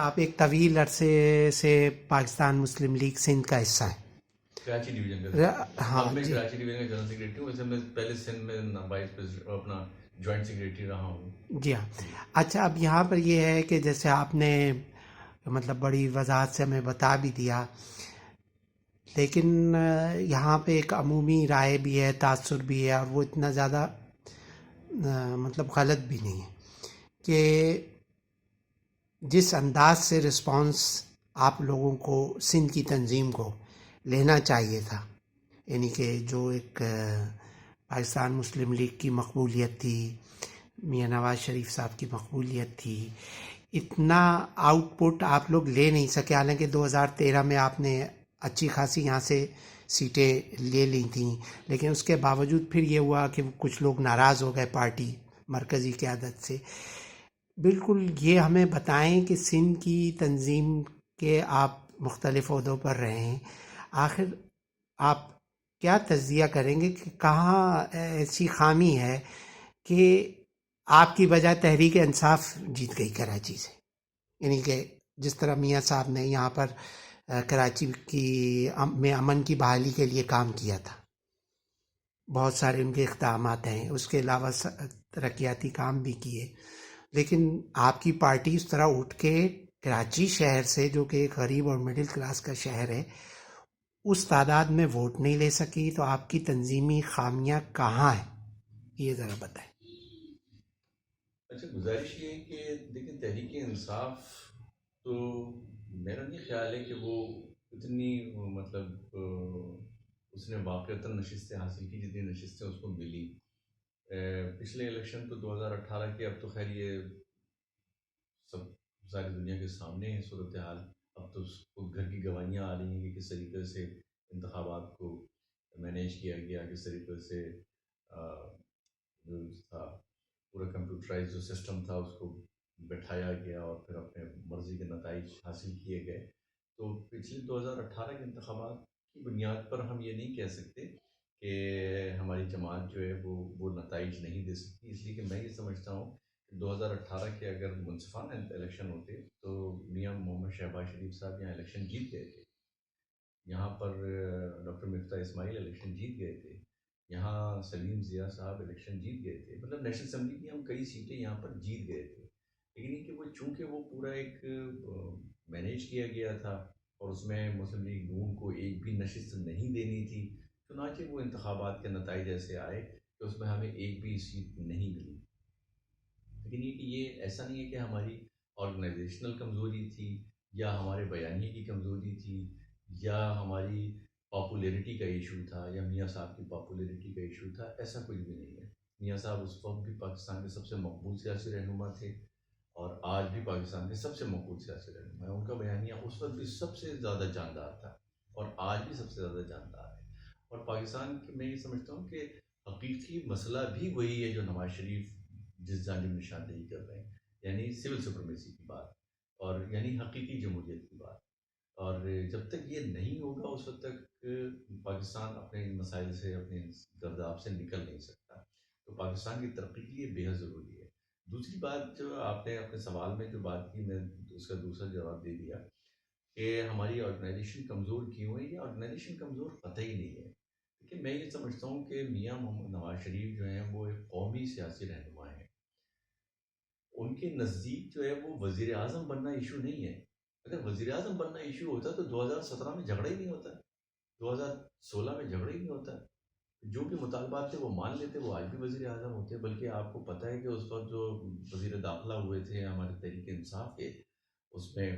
آپ ایک طویل عرصے سے پاکستان مسلم لیگ سندھ کا حصہ ہیں. کراچی ڈویژن کا. ہاں اب میں جی کراچی ڈویژن کا جنرل سیکریٹری ہوں. ویسے میں پہلے سندھ میں وائس پریزیڈنٹ اپنا جوائنٹ سیکریٹری رہا ہوں. جی ہاں. اچھا اب یہاں پر یہ ہے کہ جیسے آپ نے مطلب بڑی وضاحت سے ہمیں بتا بھی دیا، لیکن یہاں پہ ایک عمومی رائے بھی ہے، تاثر بھی ہے، اور وہ اتنا زیادہ مطلب غلط بھی نہیں ہے کہ جس انداز سے رسپانس آپ لوگوں کو سندھ کی تنظیم کو لینا چاہیے تھا، یعنی کہ جو ایک پاکستان مسلم لیگ کی مقبولیت تھی، میاں نواز شریف صاحب کی مقبولیت تھی، اتنا آؤٹ پٹ آپ لوگ لے نہیں سکے. حالانکہ 2013 میں آپ نے اچھی خاصی یہاں سے سیٹیں لے لی تھیں، لیکن اس کے باوجود پھر یہ ہوا کہ کچھ لوگ ناراض ہو گئے پارٹی مرکزی قیادت سے. بالکل یہ ہمیں بتائیں کہ سندھ کی تنظیم کے آپ مختلف عہدوں پر رہے ہیں، آخر آپ کیا تجزیہ کریں گے کہ کہاں ایسی خامی ہے کہ آپ کی بجائے تحریک انصاف جیت گئی کراچی سے؟ یعنی کہ جس طرح میاں صاحب نے یہاں پر کراچی میں امن کی بحالی کے لیے کام کیا تھا، بہت سارے ان کے اقدامات ہیں، اس کے علاوہ ترقیاتی کام بھی کیے، لیکن آپ کی پارٹی اس طرح اٹھ کے کراچی شہر سے، جو کہ ایک غریب اور مڈل کلاس کا شہر ہے، اس تعداد میں ووٹ نہیں لے سکی. تو آپ کی تنظیمی خامیاں کہاں ہیں، یہ ذرا بتائیں. اچھا، گزارش یہ ہے کہ دیکھیں تحریک انصاف تو میرا نہیں خیال ہے کہ وہ اتنی مطلب اس نے واقعتاً نشستیں حاصل کی جتنی نشستیں اس کو ملی. پچھلے الیکشن تو 2018 کے، اب تو خیر یہ سب ساری دنیا کے سامنے ہے صورتحال. اب تو خود گھر کی گواہیاں آ رہی ہیں کہ کس طریقے سے انتخابات کو مینیج کیا گیا، کس طریقے سے جو تھا پورا کمپیوٹرائز جو سسٹم تھا اس کو بٹھایا گیا اور پھر اپنے مرضی کے نتائج حاصل کیے گئے. تو پچھلے 2018 کے انتخابات کی بنیاد پر ہم یہ نہیں کہہ سکتے کہ ہماری جماعت جو ہے وہ نتائج نہیں دے سکتی، اس لیے کہ میں یہ سمجھتا ہوں کہ 2018 کے اگر منصفانہ الیکشن ہوتے تو میاں محمد شہباز شریف صاحب یہاں الیکشن جیت گئے تھے. یہاں پر ڈاکٹر مفتاح اسماعیل الیکشن جیت گئے تھے. یہاں سلیم ضیاء صاحب الیکشن جیت گئے تھے. مطلب نیشنل اسمبلی کی ہم کئی سیٹیں یہاں پر جیت گئے تھے. لیکن یہ کہ وہ چونکہ وہ پورا ایک مینیج کیا گیا تھا اور اس میں مسلم لیگ نون کو ایک بھی نشست نہیں دینی تھی، چنانچہ وہ انتخابات کے نتائج ایسے آئے کہ اس میں ہمیں ایک بھی سیٹ نہیں ملی. لیکن یہ کہ یہ ایسا نہیں ہے کہ ہماری آرگنائزیشنل کمزوری تھی یا ہمارے بیانیے کی کمزوری تھی یا ہماری پاپولیرٹی کا ایشو تھا یا میاں صاحب کی پاپولیرٹی کا ایشو تھا. ایسا کچھ بھی نہیں ہے. میاں صاحب اس وقت بھی پاکستان کے سب سے مقبول سیاسی رہنما تھے اور آج بھی پاکستان کے سب سے مقبول سیاسی رہنما ہے. ان کا بیانیہ اس وقت بھی سب سے زیادہ جاندار تھا اور آج بھی سب سے زیادہ جاندار ہے. اور پاکستان کی میں یہ سمجھتا ہوں کہ حقیقی مسئلہ بھی وہی ہے جو نواز شریف جس جانب نشاندہی کر رہے ہیں، یعنی سول سپریمیسی کی بات اور یعنی حقیقی جمہوریت کی بات. اور جب تک یہ نہیں ہوگا اس وقت تک پاکستان اپنے ان مسائل سے، اپنے گرداب سے نکل نہیں سکتا. تو پاکستان کی ترقی کے لیے بےحد ضروری ہے. دوسری بات جو آپ نے اپنے سوال میں جو بات کی، میں اس کا دوسرا جواب دے دیا کہ ہماری آرگنائزیشن کمزور کیوں ہے. یہ آرگنائزیشن کمزور قطعی نہیں ہے، لیکن میں یہ سمجھتا ہوں کہ میاں محمد نواز شریف جو ہیں وہ ایک قومی سیاسی رہنما ہیں. ان کے نزدیک جو ہے وہ وزیر اعظم بننا ایشو نہیں ہے. اگر وزیر اعظم بننا ایشو ہوتا تو 2017 میں جھگڑا ہی نہیں ہوتا، 2016 میں جھگڑا ہی نہیں ہوتا. جو بھی مطالبات تھے وہ مان لیتے، وہ آج بھی وزیر اعظم ہوتے. بلکہ آپ کو پتہ ہے کہ اس وقت جو وزیر داخلہ ہوئے تھے ہمارے تحریک انصاف کے، اس میں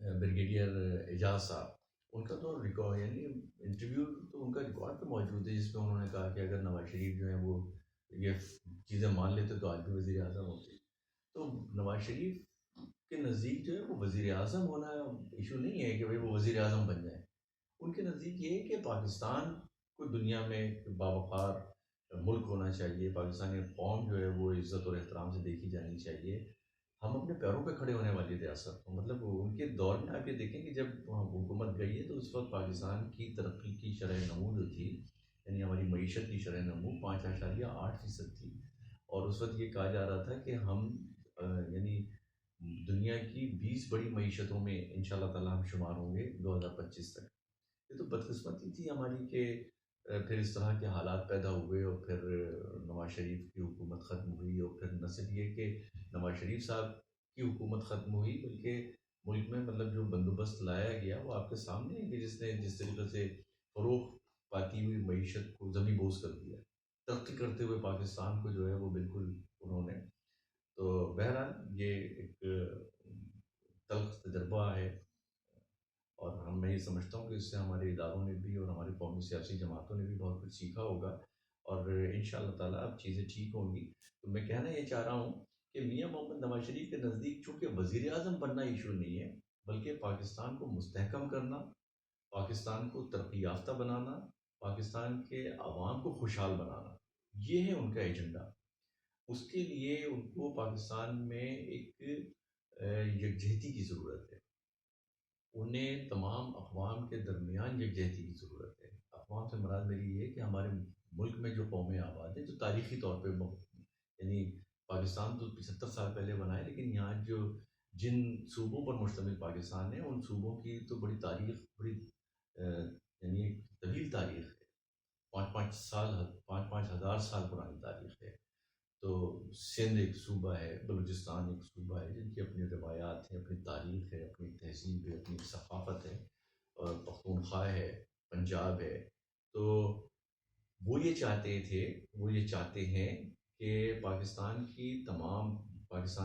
بریگیڈیئر اعجاز صاحب، ان کا تو ریکارڈ یعنی انٹرویو تو ان کا ریکارڈ پہ موجود ہے جس میں انہوں نے کہا کہ اگر نواز شریف جو ہیں وہ یہ چیزیں مان لیتے تو آج بھی وزیر اعظم ہوتے. تو نواز شریف کے نزدیک جو ہے وہ وزیر اعظم ہونا ایشو نہیں ہے کہ بھائی وہ وزیر اعظم بن جائیں. ان کے نزدیک یہ ہے کہ پاکستان کو دنیا میں باوقار ملک ہونا چاہیے، پاکستانی قوم جو ہے وہ عزت اور احترام سے دیکھی جانی چاہیے، ہم اپنے پیروں پہ کھڑے ہونے والی ریاست ہوں. مطلب ان کے دور میں آپ یہ دیکھیں کہ جب حکومت گئی ہے تو اس وقت پاکستان کی ترقی کی شرح نمو جو تھی، یعنی ہماری معیشت کی شرح نمو 5.8% تھی. اور اس وقت یہ کہا جا رہا تھا کہ ہم یعنی دنیا دنیا کی 20 بڑی معیشتوں میں انشاءاللہ تعالیٰ ہم شمار ہوں گے 2025 تک. یہ تو بدقسمتی تھی ہماری کہ پھر اس طرح کے حالات پیدا ہوئے اور پھر نواز شریف کی حکومت ختم ہوئی. اور پھر نہ صرف یہ کہ نواز شریف صاحب کی حکومت ختم ہوئی بلکہ ملک میں مطلب جو بندوبست لایا گیا وہ آپ کے سامنے ہے کہ جس نے جس طریقے سے فروغ پاتی ہوئی معیشت کو زمیں بوس کر دیا. ترقی کرتے ہوئے پاکستان کو جو ہے وہ بالکل انہوں نے. تو بہرحال یہ ایک تلخ تجربہ ہے اور میں یہ سمجھتا ہوں کہ اس سے ہمارے اداروں نے بھی اور ہماری قومی سیاسی جماعتوں نے بھی بہت کچھ سیکھا ہوگا اور ان شاء اللہ تعالیٰ اب چیزیں ٹھیک ہوں گی. تو میں کہنا یہ چاہ رہا ہوں کہ میاں محمد نواز شریف کے نزدیک چونکہ وزیر اعظم بننا ایشو نہیں ہے بلکہ پاکستان کو مستحکم کرنا، پاکستان کو ترقی یافتہ بنانا، پاکستان کے عوام کو خوشحال بنانا، یہ ہے ان کا ایجنڈا. اس کے لیے ان کو پاکستان میں ایک یکجہتی کی ضرورت ہے. انہیں تمام اقوام کے درمیان یکجہتی کی ضرورت ہے. اقوام سے مراد میری یہ ہے کہ ہمارے ملک میں جو قومیں آباد ہیں جو تاریخی طور پہ یعنی پاکستان تو 75 سال پہلے بنا ہے لیکن یہاں جو جن صوبوں پر مشتمل پاکستان ہے ان صوبوں کی تو بڑی تاریخ، بڑی یعنی ایک طویل تاریخ ہے. 5-5 سال، 5-5 ہزار سال پرانی تاریخ ہے. تو سندھ ایک صوبہ ہے، بلوچستان ایک صوبہ ہے جن کی اپنی روایات ہیں، اپنی تاریخ ہے، اپنی تہذیب ہے، اپنی ثقافت ہے. اور پختونخوا ہے، پنجاب ہے. تو وہ یہ چاہتے تھے، وہ یہ چاہتے ہیں کہ پاکستان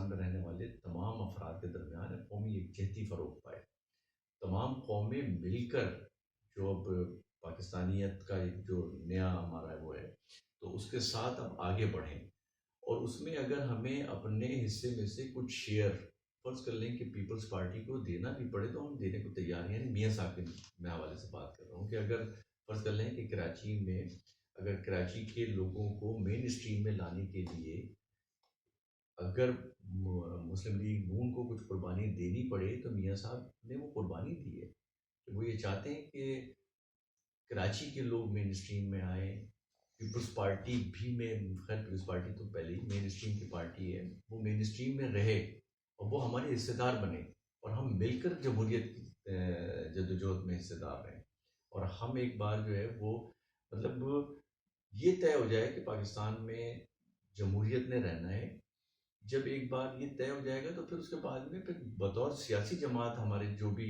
میں رہنے والے تمام افراد کے درمیان قومی یکجہتی فروغ پائے. تمام قومیں مل کر جو اب پاکستانیت کا ایک جو نیا ہمارا وہ ہے تو اس کے ساتھ اب آگے بڑھیں. اور اس میں اگر ہمیں اپنے حصے میں سے کچھ شیئر فرض کر لیں کہ پیپلز پارٹی کو دینا بھی پڑے تو ہم دینے کو تیار ہیں. یعنی میاں صاحب کے میں حوالے سے بات کر رہا ہوں کہ اگر فرض کر لیں کہ کراچی میں اگر کراچی کے لوگوں کو مین اسٹریم میں لانے کے لیے اگر مسلم لیگ نون کو کچھ قربانی دینی پڑے تو میاں صاحب نے وہ قربانی دی ہے. کہ وہ یہ چاہتے ہیں کہ کراچی کے لوگ مین اسٹریم میں آئیں. پیپلز پارٹی بھی خیر پیپلز پارٹی تو پہلے ہی مین اسٹریم کی پارٹی ہے، وہ مین اسٹریم میں رہے اور وہ ہمارے حصے دار بنے اور ہم مل کر جمہوریت کی جدوجہد میں حصے دار رہیں. اور ہم ایک بار جو ہے وہ مطلب یہ طے ہو جائے کہ پاکستان میں جمہوریت نے رہنا ہے. جب ایک بار یہ طے ہو جائے گا تو پھر اس کے بعد میں پھر بطور سیاسی جماعت ہمارے جو بھی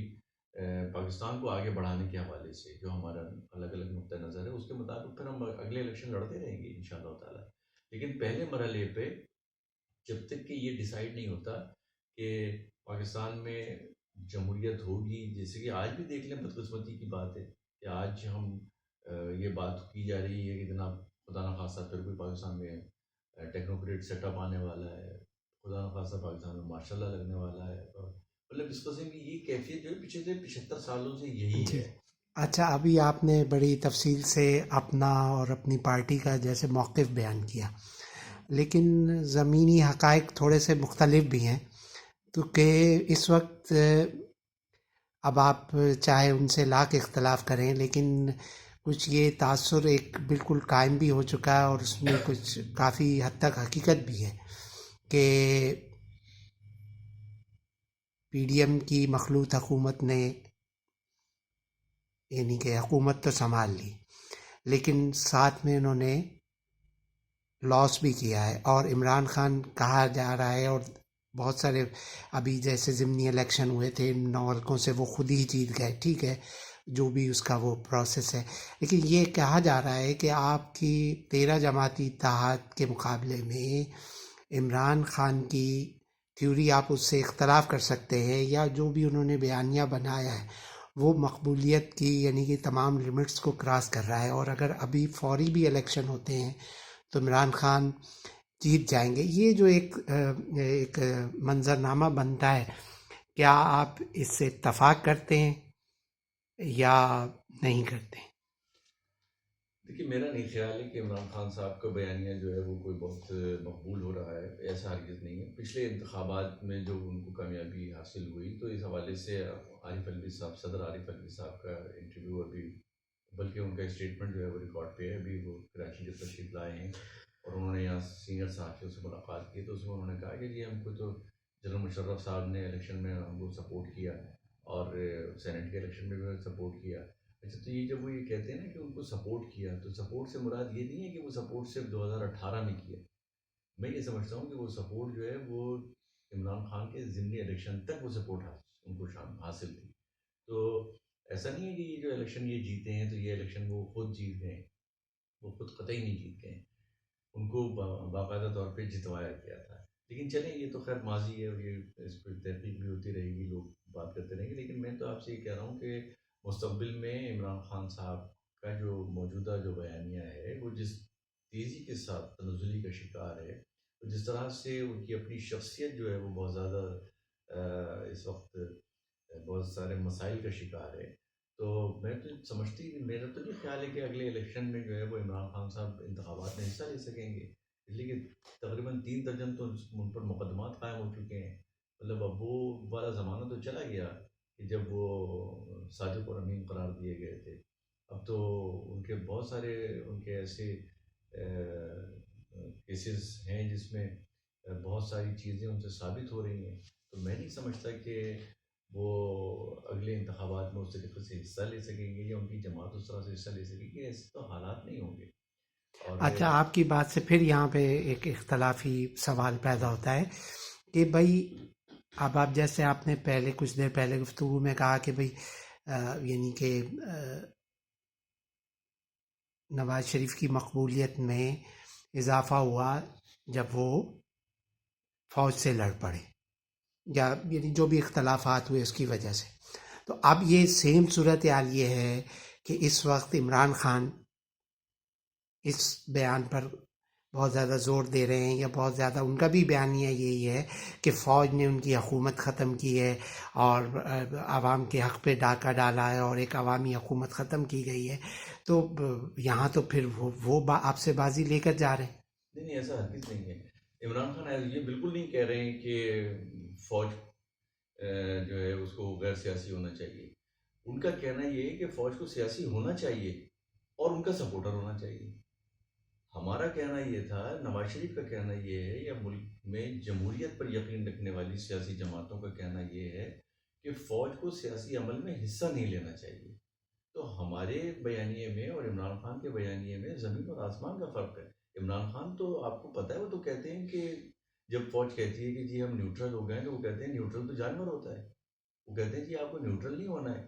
پاکستان کو آگے بڑھانے کے حوالے سے جو ہمارا الگ الگ نقطۂ نظر ہے اس کے مطابق پھر ہم اگلے الیکشن لڑتے رہیں گے انشاءاللہ تعالیٰ. لیکن پہلے مرحلے پہ جب تک کہ یہ ڈیسائیڈ نہیں ہوتا کہ پاکستان میں جمہوریت ہوگی، جیسے کہ آج بھی دیکھ لیں بدقسمتی کی بات ہے کہ آج ہم یہ بات کی جا رہی ہے کہ جناب خدا نخواستہ پھر کوئی پاکستان میں ٹیکنوکریٹ سیٹ اپ آنے والا ہے، خدا نخواستہ پاکستان میں مارشل لا لگنے والا ہے. اور مطلب اس قسم کی یہ کیفیت جو ہے پچھلے 75 سالوں سے یہی جی. ہے. اچھا، ابھی آپ نے بڑی تفصیل سے اپنا اور اپنی پارٹی کا جیسے موقف بیان کیا، لیکن زمینی حقائق تھوڑے سے مختلف بھی ہیں. تو کہ اس وقت اب آپ چاہے ان سے لاکھ اختلاف کریں لیکن کچھ یہ تاثر ایک بالکل قائم بھی ہو چکا ہے اور اس میں کچھ کافی حد تک حقیقت بھی ہے کہ پی ڈی ایم کی مخلوط حکومت نے یعنی کہ حکومت تو سنبھال لی لیکن ساتھ میں انہوں نے لاس بھی کیا ہے. اور عمران خان کہا جا رہا ہے اور بہت سارے ابھی جیسے ضمنی الیکشن ہوئے تھے 9 حلقوں سے وہ خود ہی جیت گئے، ٹھیک ہے جو بھی اس کا وہ پروسیس ہے. لیکن یہ کہا جا رہا ہے کہ آپ کی 13 جماعتی اتحاد کے مقابلے میں عمران خان کی تھیوری آپ اس سے اختلاف کر سکتے ہیں یا جو بھی انہوں نے بیانیہ بنایا ہے وہ مقبولیت کی یعنی کہ تمام لمٹس کو کراس کر رہا ہے. اور اگر ابھی فوری بھی الیکشن ہوتے ہیں تو عمران خان جیت جائیں گے. یہ جو ایک منظرنامہ بنتا ہے، کیا آپ اس سے اتفاق کرتے ہیں یا نہیں کرتے؟ دیکھیے میرا نہیں خیال ہے کہ عمران خان صاحب کا بیانیہ جو ہے وہ کوئی بہت مقبول ہو رہا ہے. ایسا ہرگز نہیں ہے. پچھلے انتخابات میں جو ان کو کامیابی حاصل ہوئی تو اس حوالے سے عارف الوی صاحب، صدر عارف الوی صاحب کا انٹرویو ابھی بلکہ ان کا اسٹیٹمنٹ جو ہے وہ ریکارڈ پہ ہے. ابھی وہ کراچی جب تشریف لائے ہیں اور انہوں نے یہاں سینئر صحافیوں سے ملاقات کی تو اس میں انہوں نے کہا کہ جی ہم کو تو جنرل مشرف صاحب نے الیکشن میں ہم کو سپورٹ کیا اور سینٹ کے الیکشن میں بھی سپورٹ کیا. اچھا تو یہ جب وہ یہ کہتے ہیں نا کہ ان کو سپورٹ کیا تو سپورٹ سے مراد یہ نہیں ہے کہ وہ سپورٹ صرف 2018 میں کیا. میں یہ سمجھتا ہوں کہ وہ سپورٹ جو ہے وہ عمران خان کے ضمنی الیکشن تک وہ سپورٹ ان کو حاصل تھی. تو ایسا نہیں ہے کہ یہ جو الیکشن یہ جیتے ہیں تو یہ الیکشن وہ خود جیت گئے. وہ خود قطعی نہیں جیت گئے, ان کو باقاعدہ طور پہ جتوایا گیا تھا. لیکن چلیں یہ تو خیر ماضی ہے اور یہ اس پہ تحقیق بھی ہوتی رہے گی, لوگ بات کرتے رہیں گے. لیکن میں تو آپ سے یہ کہہ رہا ہوں کہ مستقبل میں عمران خان صاحب کا جو موجودہ جو بیانیہ ہے وہ جس تیزی کے ساتھ تنزلی کا شکار ہے, جس طرح سے ان کی اپنی شخصیت جو ہے وہ بہت زیادہ اس وقت بہت سارے مسائل کا شکار ہے, تو میں تو سمجھتی میرا تو نہیں خیال ہے کہ اگلے الیکشن میں جو ہے وہ عمران خان صاحب انتخابات میں حصہ لے سکیں گے. اس لیے کہ تقریباً 3 درجن تو ان پر مقدمات قائم ہو چکے ہیں. مطلب اب وہ والا زمانہ تو چلا گیا کہ جب وہ صادق اور امین قرار دیے گئے تھے. اب تو ان کے بہت سارے ان کے ایسے کیسز ہیں جس میں بہت ساری چیزیں ان سے ثابت ہو رہی ہیں. تو میں نہیں سمجھتا کہ وہ اگلے انتخابات میں اس طریقے سے حصہ لے سکیں گے یا ان کی جماعت اس طرح سے حصہ لے سکے گی. ایسے تو حالات نہیں ہوں گے. اور اچھا آپ کی بات سے پھر یہاں پہ ایک اختلافی سوال پیدا ہوتا ہے کہ بھائی اب آپ جیسے آپ نے پہلے کچھ دیر پہلے گفتگو میں کہا کہ بھائی یعنی کہ نواز شریف کی مقبولیت میں اضافہ ہوا جب وہ فوج سے لڑ پڑے, یا یعنی جو بھی اختلافات ہوئے اس کی وجہ سے. تو اب یہ سیم صورتحال یہ ہے کہ اس وقت عمران خان اس بیان پر بہت زیادہ زور دے رہے ہیں, یا بہت زیادہ ان کا بھی بیانیہ یہی ہے کہ فوج نے ان کی حکومت ختم کی ہے اور عوام کے حق پہ ڈاکہ ڈالا ہے اور ایک عوامی حکومت ختم کی گئی ہے. تو یہاں تو پھر وہ آپ سے بازی لے کر جا رہے ہیں. نہیں نہیں, ایسا ہرگز نہیں ہے. عمران خان یہ بالکل نہیں کہہ رہے ہیں کہ فوج جو ہے اس کو غیر سیاسی ہونا چاہیے. ان کا کہنا یہ ہے کہ فوج کو سیاسی ہونا چاہیے اور ان کا سپورٹر ہونا چاہیے. ہمارا کہنا یہ تھا, نواز شریف کا کہنا یہ ہے, یا ملک میں جمہوریت پر یقین رکھنے والی سیاسی جماعتوں کا کہنا یہ ہے کہ فوج کو سیاسی عمل میں حصہ نہیں لینا چاہیے. تو ہمارے بیانیے میں اور عمران خان کے بیانیے میں زمین اور آسمان کا فرق ہے. عمران خان تو آپ کو پتہ ہے وہ تو کہتے ہیں کہ جب فوج کہتی ہے کہ جی ہم نیوٹرل ہو گئے ہیں, تو وہ کہتے ہیں نیوٹرل تو جانور ہوتا ہے. وہ کہتے ہیں جی آپ کو نیوٹرل نہیں ہونا ہے.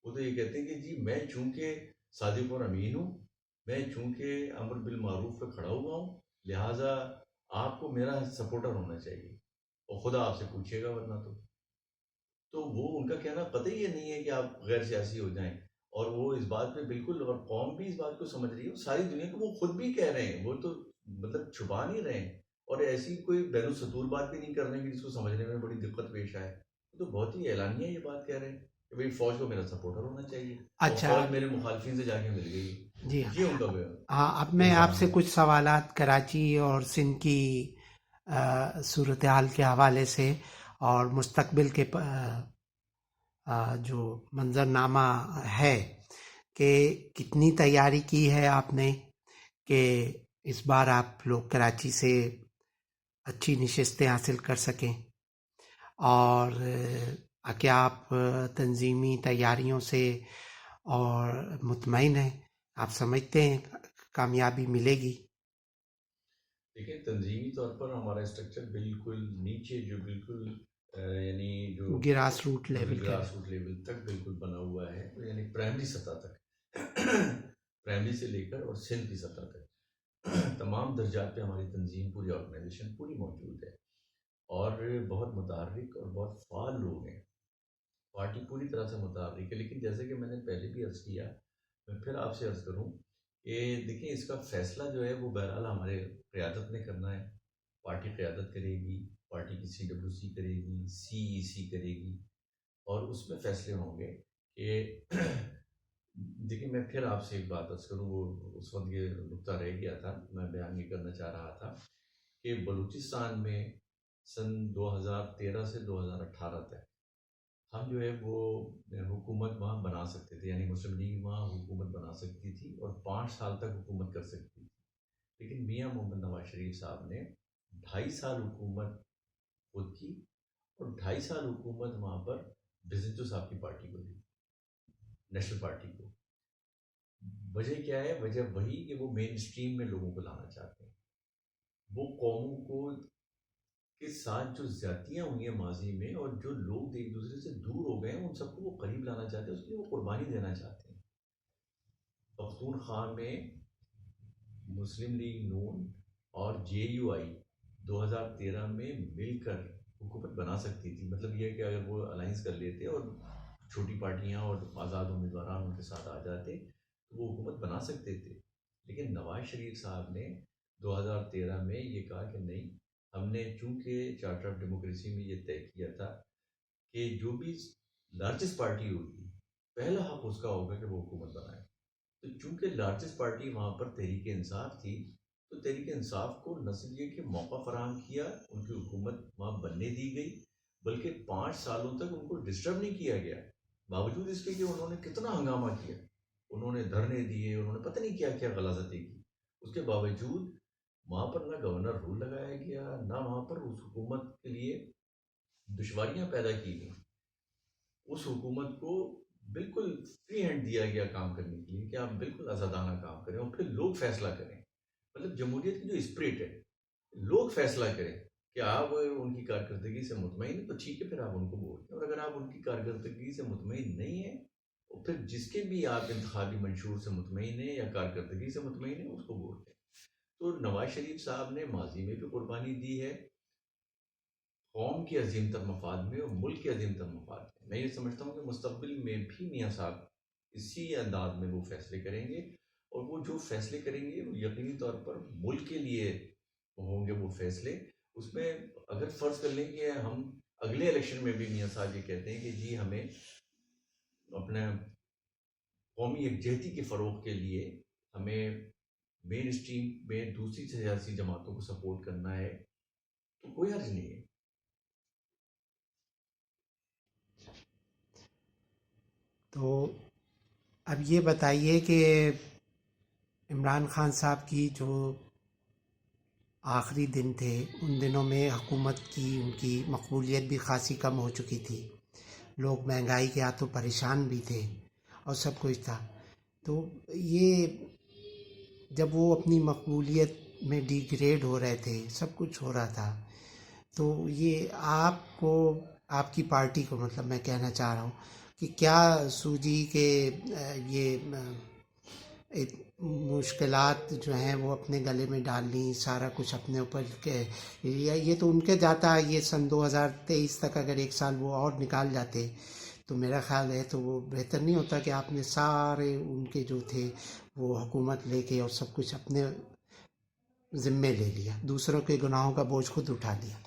وہ تو یہ کہتے ہیں کہ جی میں چونکہ صادق اور امین ہوں, میں چونکہ امر بالمعروف پہ کھڑا ہوا ہوں, لہٰذا آپ کو میرا سپورٹر ہونا چاہیے اور خدا آپ سے پوچھے گا ورنہ تو وہ ان کا کہنا قطعی یہ نہیں ہے کہ آپ غیر سیاسی ہو جائیں. اور وہ اس بات پہ بالکل, اور قوم بھی اس بات کو سمجھ رہی ہے, ساری دنیا کو وہ خود بھی کہہ رہے ہیں, وہ تو مطلب چھپا نہیں رہے ہیں اور ایسی کوئی بین السطور بات بھی نہیں کر رہے ہیں کہ جس کو سمجھنے میں بڑی دقت پیش آئے. تو بہت ہی اعلانیہ یہ بات کہہ رہے ہیں کہ بھائی فوج کو میرا سپورٹر ہونا چاہیے اور اچھا فوج میرے مخالفین سے جا کے مل گئی. جی ہاں. یہ ان کا ہاں اب میں آپ الزام سے ہے. کچھ سوالات کراچی اور سندھ کی صورتحال کے حوالے سے اور مستقبل کے جو منظرنامہ ہے کہ کتنی تیاری کی ہے آپ نے کہ اس بار آپ لوگ کراچی سے اچھی نشستیں حاصل کر سکیں, اور کیا آپ تنظیمی تیاریوں سے اور مطمئن ہیں, آپ سمجھتے ہیں کامیابی ملے گی؟ دیکھیں تنظیمی طور پر ہمارا اسٹرکچر بالکل نیچے, جو بالکل یعنی جو گراس روٹ لیول کے گراس روٹ لیول تک بالکل بنا ہوا ہے, یعنی پرائمری سطح تک پرائمری سے لے کر اور سندھ کی سطح تک تمام درجات پہ ہماری تنظیم, پوری آرگنائزیشن پوری موجود ہے اور بہت متحرک اور بہت فعال لوگ ہیں. پارٹی پوری طرح سے متحرک ہے. لیکن جیسے کہ میں نے پہلے بھی عرض کیا, میں پھر آپ سے عرض کروں کہ دیکھیں اس کا فیصلہ جو ہے وہ بہرحال ہمارے قیادت نے کرنا ہے. پارٹی قیادت کرے گی, پارٹی کی CWC کرے گی, CEC کرے گی, اور اس میں فیصلے ہوں گے کہ دیکھیں میں پھر آپ سے ایک بات عرض کروں, وہ اس وقت یہ نقطہ رہ گیا تھا, میں بیان یہ کرنا چاہ رہا تھا کہ بلوچستان میں سن 2013 سے 2018 تک ہم جو ہے وہ حکومت وہاں بنا سکتے تھے, یعنی مسلم لیگ وہاں حکومت بنا سکتی تھی اور 5 سال تک حکومت کر سکتی تھی. لیکن میاں محمد نواز شریف صاحب نے 2.5 سال حکومت خود کی اور 2.5 سال حکومت وہاں پر بزنس صاحب کی پارٹی کو دی، نیشنل پارٹی کو. وجہ کیا ہے؟ وجہ وہی کہ وہ مین اسٹریم میں لوگوں کو لانا چاہتے ہیں. وہ قوموں کو کے ساتھ جو زیادتیاں ہوئی ہیں ماضی میں، اور جو لوگ ایک دوسرے سے دور ہو گئے ہیں، ان سب کو وہ قریب لانا چاہتے ہیں، اس کے لیے وہ قربانی دینا چاہتے ہیں. پختونخوا میں مسلم لیگ نون اور JUI 2013 میں مل کر حکومت بنا سکتی تھی. مطلب یہ کہ اگر وہ الائنس کر لیتے اور چھوٹی پارٹیاں اور آزاد امیدواران ان کے ساتھ آ جاتے تو وہ حکومت بنا سکتے تھے. لیکن نواز شریف صاحب نے 2013 میں یہ کہا کہ نہیں، ہم نے چونکہ چارٹر آف ڈیموکریسی میں یہ طے کیا تھا کہ جو بھی لارجسٹ پارٹی ہوگی پہلا حق اس کا ہوگا کہ وہ حکومت بنائے. تو چونکہ لارجسٹ پارٹی وہاں پر تحریک انصاف تھی، تو تحریک انصاف کو نہ صرف یہ کہ موقع فراہم کیا، ان کی حکومت وہاں بننے دی گئی، بلکہ 5 سالوں تک ان کو ڈسٹرب نہیں کیا گیا. باوجود اس کے کہ انہوں نے کتنا ہنگامہ کیا، انہوں نے دھرنے دیے، انہوں نے پتہ نہیں کیا کیا غلاظتیں کی، اس کے باوجود وہاں پر نہ گورنر رول لگایا گیا، نہ وہاں پر اس حکومت کے لیے دشواریاں پیدا کی گئیں. اس حکومت کو بالکل فری ہینڈ دیا گیا کام کرنے کے لیے کہ آپ بالکل آزادانہ کام کریں اور پھر لوگ فیصلہ کریں. مطلب جمہوریت کی جو اسپرٹ ہے، لوگ فیصلہ کریں کہ آپ ان کی کارکردگی سے مطمئن ہیں تو ٹھیک ہے، پھر آپ ان کو ووٹ دیں. اور اگر آپ ان کی کارکردگی سے مطمئن نہیں ہیں تو پھر جس کے بھی آپ انتخابی منشور سے مطمئن ہیں یا کارکردگی سے مطمئن ہیں اس کو ووٹ دیں. تو نواز شریف صاحب نے ماضی میں بھی قربانی دی ہے قوم کے عظیم تر مفاد میں اور ملک کے عظیم تر مفاد میں. میں یہ سمجھتا ہوں کہ مستقبل میں بھی میاں صاحب اسی انداز میں وہ فیصلے کریں گے، اور وہ جو فیصلے کریں گے وہ یقینی طور پر ملک کے لیے ہوں گے. وہ فیصلے اس میں اگر فرض کر لیں کہ ہم اگلے الیکشن میں بھی میاں صاحب یہ کہتے ہیں کہ جی ہمیں اپنے قومی یکجہتی کے فروغ کے لیے ہمیں مین اسٹریم میں دوسری سیاسی جماعتوں کو سپورٹ کرنا ہے، تو کوئی حرج نہیں ہے. تو اب یہ بتائیے کہ عمران خان صاحب کی جو آخری دن تھے ان دنوں میں حکومت کی ان کی مقبولیت بھی خاصی کم ہو چکی تھی، لوگ مہنگائی کے ہاتھوں پریشان بھی تھے اور سب کچھ تھا. تو یہ جب وہ اپنی مقبولیت میں ڈی گریڈ ہو رہے تھے، سب کچھ ہو رہا تھا، تو یہ آپ کو، آپ کی پارٹی کو، مطلب میں کہنا چاہ رہا ہوں کہ کیا سوجی کہ یہ مشکلات جو ہیں وہ اپنے گلے میں ڈال لیں، سارا کچھ اپنے اوپر لیا. یہ تو ان کے جاتا ہے، یہ سن 2023 تک اگر ایک سال وہ اور نکال جاتے تو میرا خیال ہے تو وہ بہتر نہیں ہوتا کہ آپ نے سارے ان کے جو تھے وہ حکومت لے کے اور سب کچھ اپنے ذمے لے لیا، دوسروں کے گناہوں کا بوجھ خود اٹھا لیا.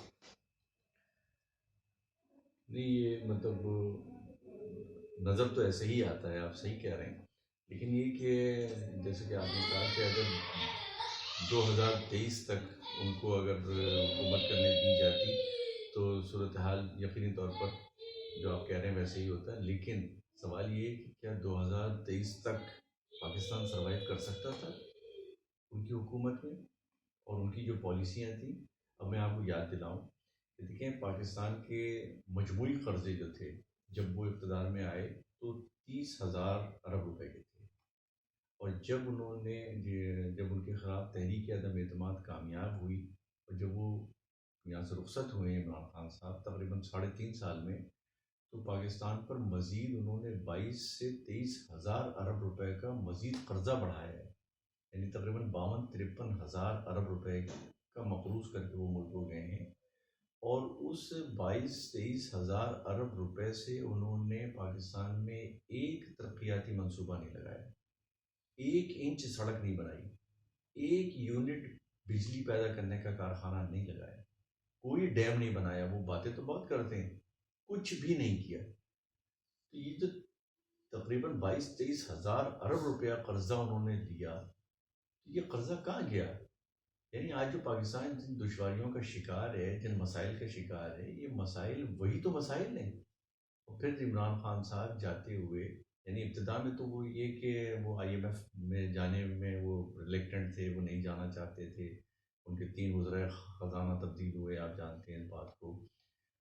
نہیں، یہ مطلب نظر تو ایسے ہی آتا ہے، آپ صحیح کہہ رہے ہیں. لیکن یہ کہ جیسے کہ آپ نے کہا کہ اگر 2023 تک ان کو اگر حکومت کرنے دی جاتی تو صورتحال یقینی طور پر جو آپ کہہ رہے ہیں ویسے ہی ہوتا ہے. لیکن سوال یہ ہے کہ کیا 2023 تک پاکستان سروائیو کر سکتا تھا ان کی حکومت میں اور ان کی جو پالیسیاں تھیں؟ اب میں آپ کو یاد دلاؤں کہ دیکھیں پاکستان کے مجموعی قرضے جو تھے جب وہ اقتدار میں آئے تو 30,000 ارب روپے کے تھے. اور جب انہوں نے جب ان کے خلاف تحریک عدم اعتماد کامیاب ہوئی اور جب وہ یہاں سے رخصت ہوئے ہیں عمران خان صاحب تقریباً 3.5 سال میں، تو پاکستان پر مزید انہوں نے 22 سے 23 ہزار ارب روپے کا مزید قرضہ بڑھایا ہے. یعنی تقریباً 52-53 ہزار ارب روپے کا مقروض کر کے وہ ملک ہو گئے ہیں. اور اس 22-23 ہزار ارب روپے سے انہوں نے پاکستان میں ایک ترقیاتی منصوبہ نہیں لگایا، 1 انچ سڑک نہیں بنائی، 1 یونٹ بجلی پیدا کرنے کا کارخانہ نہیں لگایا، کوئی ڈیم نہیں بنایا. وہ باتیں تو بہت کرتے ہیں، کچھ بھی نہیں کیا. تو یہ جو تقریباً 22-23 ہزار ارب روپیہ قرضہ انہوں نے لیا، یہ قرضہ کہاں گیا؟ یعنی آج جو پاکستان جن دشواریوں کا شکار ہے، جن مسائل کا شکار ہے، یہ مسائل وہی تو مسائل ہیں. اور پھر عمران خان صاحب جاتے ہوئے، یعنی ابتدا میں تو وہ یہ کہ وہ IMF میں جانے میں وہ ریلیکٹنٹ تھے، وہ نہیں جانا چاہتے تھے. ان کے 3 وزرائے خزانہ تبدیل ہوئے، آپ جانتے ہیں اس بات کو.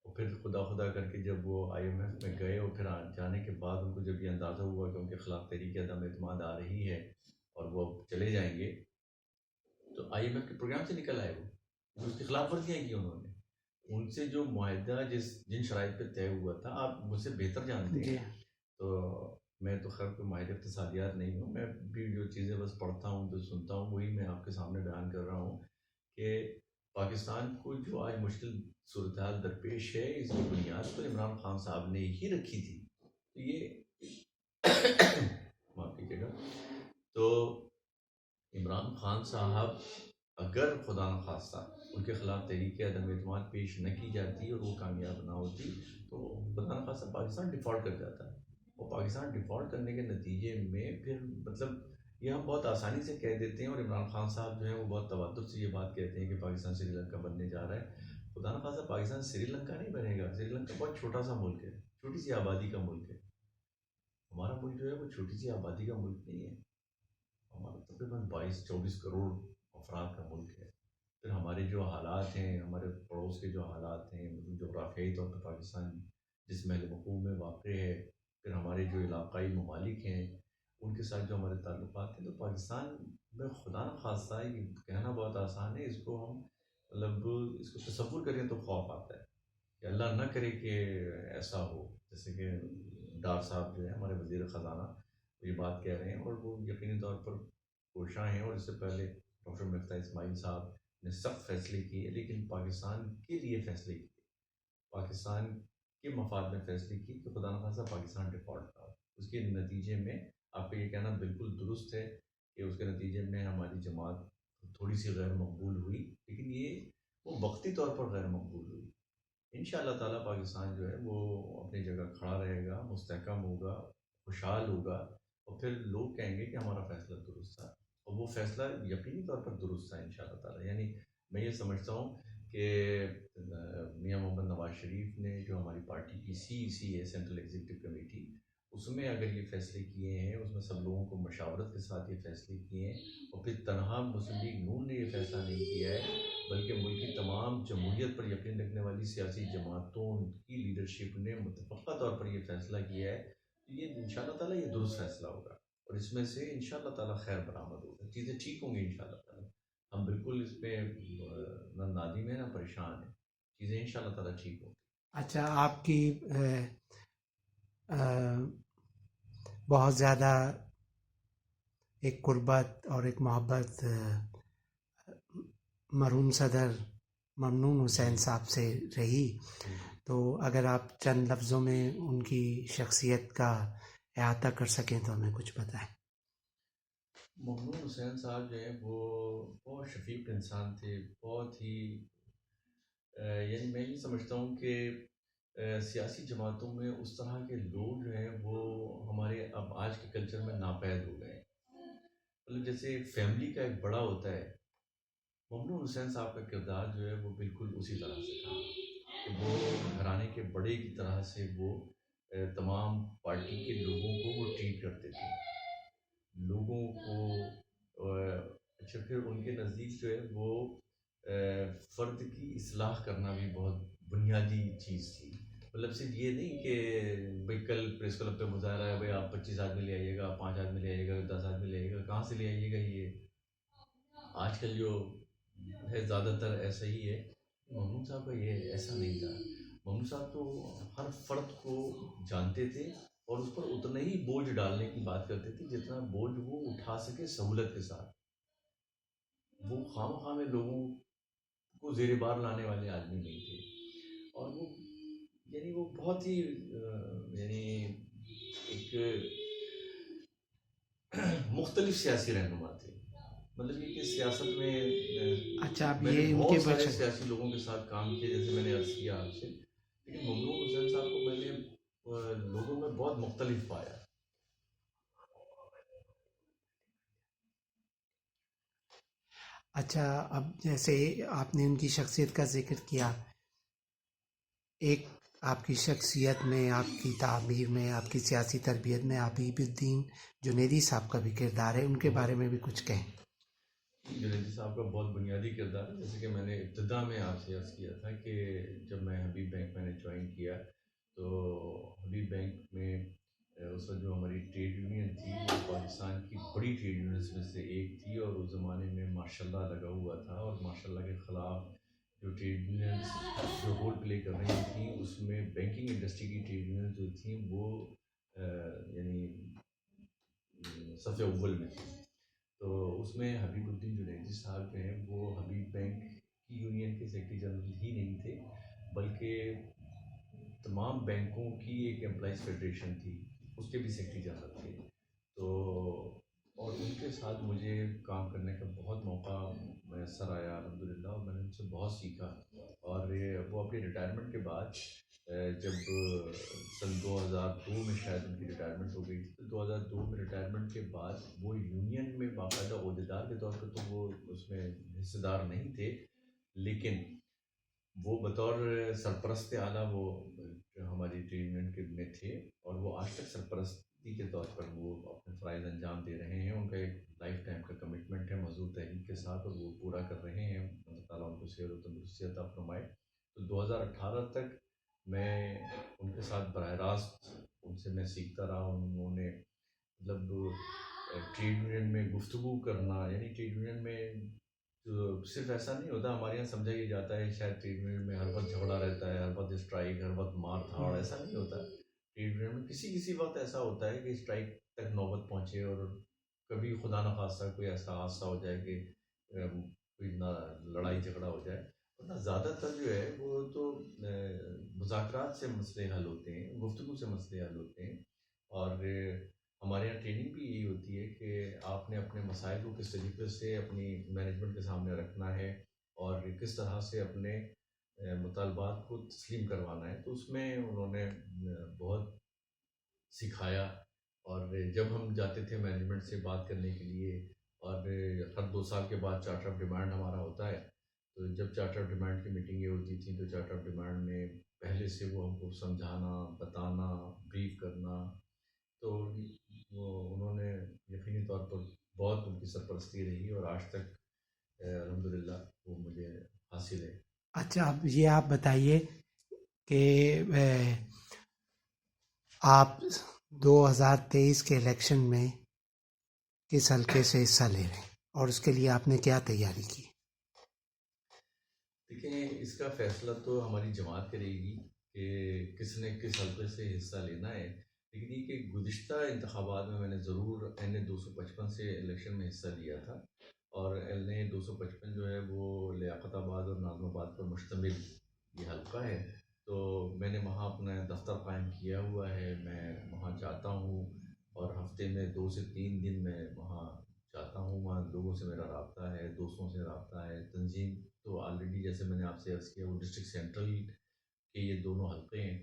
اور پھر خدا خدا کر کے جب وہ IMF میں گئے اور پھر جانے کے بعد ان کو جب یہ اندازہ ہوا کہ ان کے خلاف تحریک عدم اعتماد آ رہی ہے اور وہ اب چلے جائیں گے، تو IMF کے پروگرام سے نکل آئے وہ، اس کی خلاف ورزیاں کی انہوں نے. ان سے جو معاہدہ جن شرائط پہ طے ہوا تھا، آپ مجھ سے بہتر جانتے جی ہیں. تو میں تو خیر کوئی ماہر اقتصادیات نہیں ہوں، میں بھی جو چیزیں بس پڑھتا ہوں جو سنتا ہوں وہی میں آپ کے سامنے بیان کر رہا ہوں کہ پاکستان کو جو آج مشکل صورتحال درپیش ہے، اس کی بنیاد تو عمران خان صاحب نے ہی رکھی تھی. تو یہ معاف کیجیے گا، تو عمران خان صاحب اگر خدا نخواستہ ان کے خلاف تحریک عدم اعتماد پیش نہ کی جاتی اور وہ کامیاب نہ ہوتی تو خدا نخواستہ پاکستان ڈیفالٹ کر جاتا. اور پاکستان ڈیفالٹ کرنے کے نتیجے میں پھر مطلب یہ ہم بہت آسانی سے کہہ دیتے ہیں، اور عمران خان صاحب جو ہیں وہ بہت تواتر سے یہ بات کہتے ہیں کہ پاکستان سری لنکا بننے جا رہا ہے. خدا نخواستہ پاکستان سری لنکا نہیں بنے گا. سری لنکا بہت چھوٹا سا ملک ہے، چھوٹی سی آبادی کا ملک ہے. ہمارا ملک جو ہے وہ چھوٹی سی آبادی کا ملک نہیں ہے. ہمارا تقریباً 22-24 کروڑ افراد کا ملک ہے. پھر ہمارے جو حالات ہیں، ہمارے پڑوس کے جو حالات ہیں، جغرافیائی طور پہ پاکستان جس محل وقوع میں واقع ہے، پھر ہمارے جو علاقائی ممالک ہیں ان کے ساتھ جو ہمارے تعلقات ہیں، تو پاکستان میں خدا نخواستہ یہ کہنا بہت آسان ہے، اس کو ہم مطلب اس کو تصور کریں تو خوف آتا ہے کہ اللہ نہ کرے کہ ایسا ہو. جیسے کہ ڈار صاحب جو ہے ہمارے وزیر خزانہ یہ بات کہہ رہے ہیں، اور وہ یقینی طور پر کوشاں ہیں، اور اس سے پہلے ڈاکٹر مفتاح اسماعیل صاحب نے سخت فیصلے کیے، لیکن پاکستان کے لیے فیصلے کیے، پاکستان کے مفاد میں فیصلے کی کہ خدا نخواستہ پاکستان ڈیفالٹ کا. اس کے نتیجے میں آپ کا یہ کہنا بالکل درست ہے کہ اس کے نتیجے میں ہماری جماعت تھوڑی سی غیر مقبول ہوئی، لیکن یہ وہ وقتی طور پر غیر مقبول ہوئی. انشاءاللہ تعالیٰ پاکستان جو ہے وہ اپنی جگہ کھڑا رہے گا، مستحکم ہوگا، خوشحال ہوگا، اور پھر لوگ کہیں گے کہ ہمارا فیصلہ درست تھا. اور وہ فیصلہ یقینی طور پر درست تھا انشاءاللہ تعالیٰ. یعنی میں یہ سمجھتا ہوں کہ میاں محمد نواز شریف نے جو ہماری پارٹی کی CEC ہے، سینٹرل ایگزیکٹو کمیٹی، اس میں اگر یہ فیصلے کیے ہیں، اس میں سب لوگوں کو مشاورت کے ساتھ یہ فیصلے کیے ہیں، اور پھر تنہا مسلم لیگ نون نے یہ فیصلہ نہیں کیا ہے بلکہ ملک کی تمام جمہوریت پر یقین رکھنے والی سیاسی جماعتوں کی لیڈرشپ نے متفقہ طور پر یہ فیصلہ کیا ہے. یہ انشاءاللہ تعالیٰ یہ درست فیصلہ ہوگا، اور اس میں سے انشاءاللہ تعالیٰ خیر برآمد ہوگا، چیزیں ٹھیک ہوں گی انشاءاللہ تعالیٰ. ہم بالکل اس پہ نہ نادم ہیں نہ پریشان ہیں، چیزیں انشاءاللہ تعالیٰ ٹھیک ہوں. اچھا، آپ کی بہت زیادہ ایک قربت اور ایک محبت مرحوم صدر ممنون حسین صاحب سے رہی، تو اگر آپ چند لفظوں میں ان کی شخصیت کا احاطہ کر سکیں تو ہمیں کچھ بتائیں. ممنون حسین صاحب جو ہیں وہ بہت شفیق انسان تھے، بہت ہی یعنی میں یہ سمجھتا ہوں کہ سیاسی جماعتوں میں اس طرح کے لوگ جو ہیں وہ ہمارے اب آج کے کلچر میں ناپید ہو گئے ہیں. مطلب جیسے فیملی کا ایک بڑا ہوتا ہے، ممنون حسین صاحب کا کردار جو ہے وہ بالکل اسی طرح سے تھا کہ وہ گھرانے کے بڑے کی طرح سے وہ تمام پارٹی کے لوگوں کو وہ ٹریٹ کرتے تھے، لوگوں کو. اچھا پھر ان کے نزدیک جو ہے وہ فرد کی اصلاح کرنا بھی بہت بنیادی چیز تھی. مطلب صرف یہ نہیں کہ بھائی کل پریس کلب پہ مظاہرہ ہے، بھائی آپ 25 آدمی لے آئیے گا، 5 آدمی لے آئیے گا، 10 آدمی لے آئیے گا، کہاں سے لے آئیے گا. یہ آج کل جو ہے زیادہ تر ایسا ہی ہے. ممنون صاحب کا یہ ایسا نہیں تھا. ممنون صاحب تو ہر فرد کو جانتے تھے اور اس پر اتنا ہی بوجھ ڈالنے کی بات کرتے تھے جتنا بوجھ وہ اٹھا سکے سہولت کے ساتھ. وہ خام خواہ میں لوگوں کو زیر بار لانے والے آدمی نہیں تھے، اور وہ یعنی وہ بہت ہی یعنی ایک مختلف سیاسی رہنما تھے. مطلب یہ کہ سیاست میں اچھا، اب میں نے یہ ان کے بہت سارے سیاسی لوگوں کے ساتھ کام کیا، جیسے میں نے عرض کیا آپ سے، لیکن ممنون حسین صاحب کو میں نے لوگوں میں بہت مختلف پایا. اچھا، اب جیسے آپ نے ان کی شخصیت کا ذکر کیا، ایک آپ کی شخصیت میں، آپ کی تعبیر میں، آپ کی سیاسی تربیت میں حبیب الدین جنیدی صاحب کا بھی کردار ہے، ان کے بارے میں بھی کچھ کہیں. جنیدی صاحب کا بہت بنیادی کردار ہے. جیسے کہ میں نے ابتدا میں آپ سے عرض کیا تھا کہ جب میں حبیب بینک میں نے جوائن بینک میں اس وقت جو ہماری ٹریڈ یونین تھی وہ پاکستان کی بڑی ٹریڈ یونینس میں سے ایک تھی، اور اس زمانے میں ماشاء اللہ لگا ہوا تھا، اور ماشاء اللہ کے خلاف جو ٹریڈ یونینس جو رول پلے کر رہی تھیں اس میں بینکنگ انڈسٹری کی ٹریڈ یونینس جو تھیں وہ یعنی صف اول میں تھی۔ تو اس میں حبیب الدین جنیدی صاحب جو ہیں وہ حبیب بینک کی یونین کے سیکرٹری جنرل ہی نہیں تھے، بلکہ تمام بینکوں کی ایک امپلائیز فیڈریشن تھی، اس کے بھی سیکرٹری جنرل تھے۔ تو اور ان کے ساتھ مجھے کام کرنے کا بہت موقع میسر آیا الحمدللہ، اور میں نے ان سے بہت سیکھا۔ اور وہ اپنی ریٹائرمنٹ کے بعد جب سن 2002 میں شاید ان کی ریٹائرمنٹ ہو گئی تھی، تو 2002 میں ریٹائرمنٹ کے بعد وہ یونین میں باقاعدہ عہدیدار کے طور پر تو وہ اس میں حصے دار نہیں تھے، لیکن وہ بطور سرپرست اعلیٰ وہ ہماری ٹرین یونین کے میں تھے، اور وہ آج تک سرپرستی کے طور پر وہ اپنے فرائض انجام دے رہے ہیں۔ ان کا ایک لائف ٹائم کا کمٹمنٹ ہے مزدور تحریک کے ساتھ، اور وہ پورا کر رہے ہیں، اللہ تعالیٰ ان کو صحت و تندرستی عطا فرمائے۔ تو 2018 تک میں ان کے ساتھ براہ راست ان سے میں سیکھتا رہا۔ انہوں نے مطلب ٹریڈ یونین میں گفتگو کرنا، یعنی ٹریڈ یونین میں صرف ایسا نہیں ہوتا، ہمارے یہاں سمجھا یہ جاتا ہے شاید ٹریڈ یونین میں ہر وقت جھگڑا رہتا ہے، ہر وقت اسٹرائک، ہر وقت مار دھاڑ، ایسا نہیں ہوتا۔ ٹریڈ یونین میں کسی وقت ایسا ہوتا ہے کہ اسٹرائک تک نوبت پہنچے، اور کبھی خدا نخواستہ کوئی ایسا حادثہ ہو جائے کہ کوئی لڑائی جھگڑا ہو جائے، ورنہ زیادہ تر جو ہے وہ تو مذاکرات سے مسئلے حل ہوتے ہیں، گفتگو سے مسئلے حل ہوتے ہیں۔ اور ہمارے یہاں ٹریننگ بھی یہی ہوتی ہے کہ آپ نے اپنے مسائل کو کس طریقے سے اپنی مینجمنٹ کے سامنے رکھنا ہے، اور کس طرح سے اپنے مطالبات کو تسلیم کروانا ہے۔ تو اس میں انہوں نے بہت سکھایا۔ اور جب ہم جاتے تھے مینجمنٹ سے بات کرنے کے لیے، اور ہر 2 سال کے بعد چارٹر آف ڈیمانڈ ہمارا ہوتا ہے، تو جب چارٹر آف ڈیمانڈ کی میٹنگیں ہوتی تھیں تو چارٹر آف ڈیمانڈ میں پہلے سے وہ ہم کو سمجھانا، بتانا، بریف کرنا، تو وہ انہوں نے یقینی طور پر بہت ان کی سرپرستی رہی، اور آج تک الحمدللہ وہ مجھے حاصل ہے۔ اچھا، اب یہ آپ بتائیے کہ آپ 2023 کے الیکشن میں کس حلقے سے حصہ لے رہے ہیں، اور اس کے لیے آپ نے کیا تیاری کی؟ دیکھیں، اس کا فیصلہ تو ہماری جماعت کرے گی کہ کس نے کس حلقے سے حصہ لینا ہے، لیکن یہ کہ گزشتہ انتخابات میں نے ضرور NA 255 سے الیکشن میں حصہ لیا تھا، اور NA 255 جو ہے وہ لیاقت آباد اور ناظم آباد پر مشتمل یہ حلقہ ہے۔ تو میں نے وہاں اپنا دفتر قائم کیا ہوا ہے، میں وہاں جاتا ہوں، اور ہفتے میں 2 سے 3 دن میں وہاں جاتا ہوں۔ وہاں لوگوں سے میرا رابطہ ہے، دوستوں سے رابطہ ہے، تنظیم تو آلریڈی جیسے میں نے آپ سے عرض کیا وہ ڈسٹرکٹ سینٹرل کے یہ دونوں حلقے ہیں،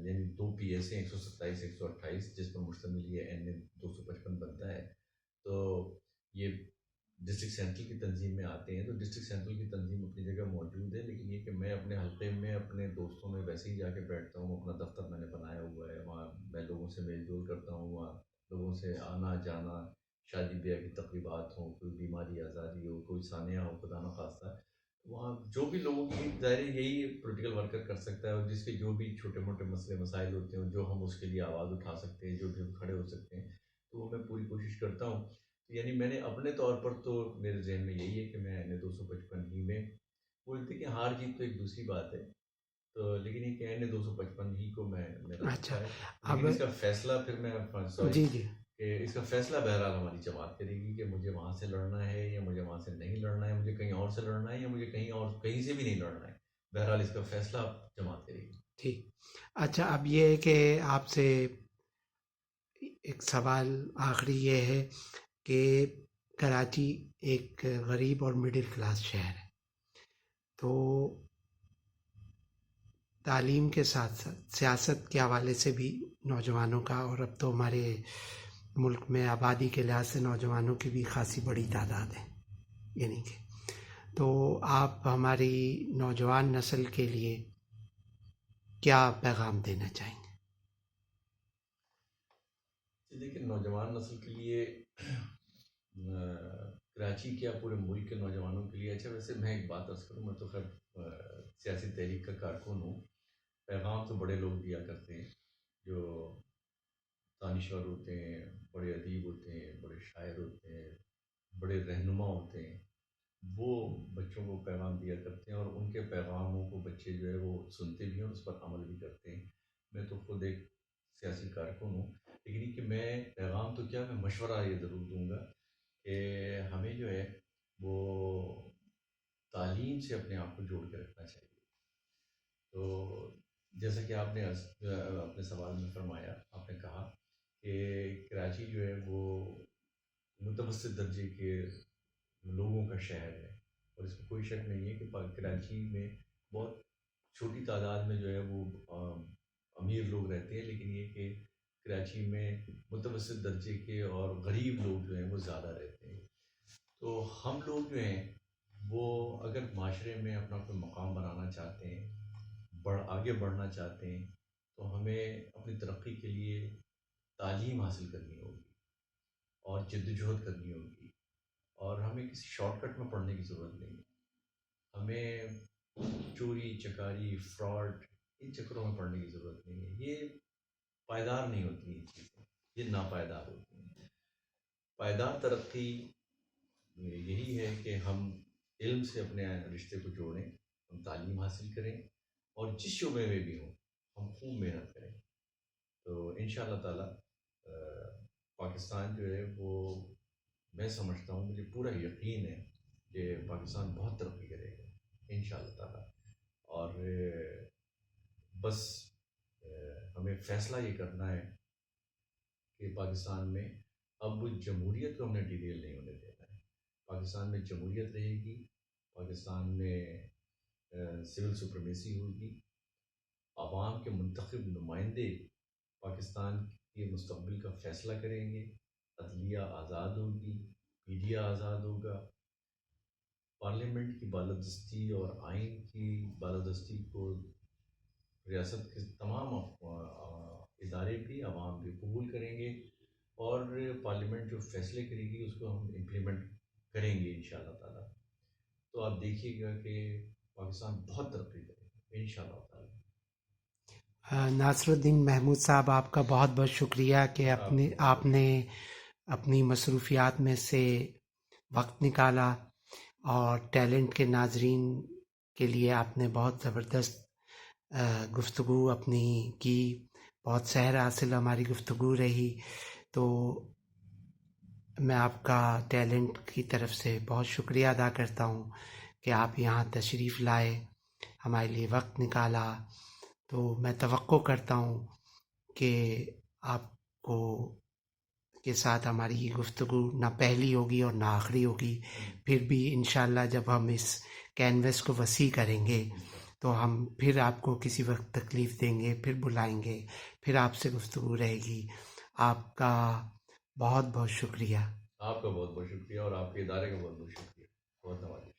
یعنی 2 PS ہیں، 127 128، جس پر مشتمل یہ NA 255 بنتا ہے۔ تو یہ ڈسٹرکٹ سینٹرل کی تنظیم میں آتے ہیں، تو ڈسٹرکٹ سینٹرل کی تنظیم اپنی جگہ موجود ہے، لیکن یہ کہ میں اپنے حلقے میں اپنے دوستوں میں ویسے ہی جا کے بیٹھتا ہوں، اپنا دفتر میں نے بنایا ہوا ہے، وہاں میں لوگوں سے میل جول کرتا ہوں، وہاں لوگوں سے آنا جانا، شادی بیاہ کی تقریبات ہوں، کوئی بیماری آزادی ہو، کوئی سانحہ ہو خدا نخواستہ، وہاں جو بھی لوگوں کی ظاہر یہی پولیٹیکل ورکر کر سکتا ہے، اور جس کے جو بھی چھوٹے موٹے مسئلے مسائل ہوتے ہیں، جو ہم اس کے لیے آواز اٹھا سکتے ہیں، جو بھی ہم کھڑے ہو سکتے ہیں، تو وہ میں پوری کوشش کرتا ہوں۔ یعنی میں نے اپنے طور پر تو میرے ذہن میں یہی ہے کہ میں NA 255 ہی میں، بولتے کہ ہار جیت تو ایک دوسری بات ہے، تو لیکن یہ کہ NA 255 ہی کو میں میرا اچھا، حصہ ہے، اب لیکن اس کا فیصلہ پھر میں سوری جی جی کہ اس کا فیصلہ بہرحال ہماری جماعت کرے گی کہ مجھے وہاں سے لڑنا ہے یا مجھے وہاں سے نہیں لڑنا ہے، مجھے کہیں اور سے لڑنا ہے یا مجھے کہیں اور کہیں سے بھی نہیں لڑنا ہے، بہرحال اس کا فیصلہ جماعت کرے گی۔ ٹھیک۔ اچھا، اب یہ ہے کہ آپ سے ایک سوال آخری یہ ہے کہ کراچی ایک غریب اور مڈل کلاس شہر ہے، تو تعلیم کے ساتھ ساتھ سیاست کے حوالے سے بھی نوجوانوں کا، اور اب تو ہمارے ملک میں آبادی کے لحاظ سے نوجوانوں کی بھی خاصی بڑی تعداد ہے، یعنی کہ تو آپ ہماری نوجوان نسل کے لیے کیا پیغام دینا چاہیں گے؟ دیکھیں، نوجوان نسل کے لیے کراچی کیا پورے ملک کے نوجوانوں کے لیے، اچھا ویسے میں ایک بات عرض کروں، میں تو خیر سیاسی تحریک کا کارکن ہوں، پیغام تو بڑے لوگ دیا کرتے ہیں، جو دانشور ہوتے ہیں، بڑے ادیب ہوتے ہیں، بڑے شاعر ہوتے ہیں، بڑے رہنما ہوتے ہیں، وہ بچوں کو پیغام دیا کرتے ہیں، اور ان کے پیغاموں کو بچے جو ہے وہ سنتے بھی ہیں اور اس پر عمل بھی کرتے ہیں۔ میں تو خود ایک سیاسی کارکن ہوں، لیکن یہ کہ میں پیغام تو کیا، میں مشورہ یہ ضرور دوں گا کہ ہمیں جو ہے وہ تعلیم سے اپنے آپ کو جوڑ کے رکھنا چاہیے۔ تو جیسا کہ آپ نے اپنے سوال میں فرمایا، آپ نے کہا کہ کراچی جو ہے وہ متوسط درجے کے لوگوں کا شہر ہے، اور اس میں کوئی شک نہیں ہے کہ کراچی میں بہت چھوٹی تعداد میں جو ہے وہ امیر لوگ رہتے ہیں، لیکن یہ کہ کراچی میں متوسط درجے کے اور غریب لوگ جو ہیں وہ زیادہ رہتے ہیں۔ تو ہم لوگ جو ہیں وہ اگر معاشرے میں اپنا کوئی مقام بنانا چاہتے ہیں، آگے بڑھنا چاہتے ہیں، تو ہمیں اپنی ترقی کے لیے تعلیم حاصل کرنی ہوگی اور جدوجہد کرنی ہوگی، اور ہمیں کسی شارٹ کٹ میں پڑھنے کی ضرورت نہیں ہے۔ ہمیں چوری چکاری فراڈ ان چکروں میں پڑھنے کی ضرورت نہیں ہے، یہ پائیدار نہیں ہوتی ہیں چیزیں، یہ ناپائیدار ہوتی ہیں۔ پائیدار ترقی یہی ہے کہ ہم علم سے اپنے رشتے کو جوڑیں، ہم تعلیم حاصل کریں، اور جس شعبے میں بھی ہوں ہم خوب محنت کریں، تو ان شاء اللہ تعالیٰ پاکستان جو ہے وہ، میں سمجھتا ہوں، مجھے پورا یقین ہے کہ پاکستان بہت ترقی کرے گا ان شاء اللہ تعالیٰ۔ اور بس ہمیں فیصلہ یہ کرنا ہے کہ پاکستان میں اب جمہوریت کو ہم نے ڈیریل نہیں ہونے دینا ہے۔ پاکستان میں جمہوریت رہے گی، پاکستان میں سول سپریمیسی ہوگی، عوام کے منتخب نمائندے پاکستان کے مستقبل کا فیصلہ کریں گے، عدلیہ آزاد ہوگی، میڈیا آزاد ہوگا، پارلیمنٹ کی بالادستی اور آئین کی بالادستی کو ریاست کے تمام ادارے بھی، عوام بھی قبول کریں گے، اور پارلیمنٹ جو فیصلے کرے گی اس کو ہم امپلیمنٹ کریں گے ان شاء اللہ تعالیٰ۔ تو آپ دیکھیے گا کہ پاکستان بہت ترقی کرے گا ان شاء اللہ تعالیٰ۔ ناصر الدین محمود صاحب، آپ کا بہت بہت شکریہ کہ آپ نے اپنی مصروفیات میں سے وقت نکالا، اور ٹیلنٹ کے ناظرین کے لیے آپ نے بہت زبردست گفتگو اپنی کی، بہت سحر حاصل ہماری گفتگو رہی۔ تو میں آپ کا ٹیلنٹ کی طرف سے بہت شکریہ ادا کرتا ہوں کہ آپ یہاں تشریف لائے، ہمارے لیے وقت نکالا۔ تو میں توقع کرتا ہوں کہ آپ کو کے ساتھ ہماری یہ گفتگو نہ پہلی ہوگی اور نہ آخری ہوگی، پھر بھی انشاءاللہ جب ہم اس کینوس کو وسیع کریں گے تو ہم پھر آپ کو کسی وقت تکلیف دیں گے، پھر بلائیں گے، پھر آپ سے گفتگو رہے گی۔ آپ کا بہت بہت شکریہ۔ آپ کا بہت بہت شکریہ، اور آپ کے ادارے کا بہت بہت شکریہ، بہت نوازش۔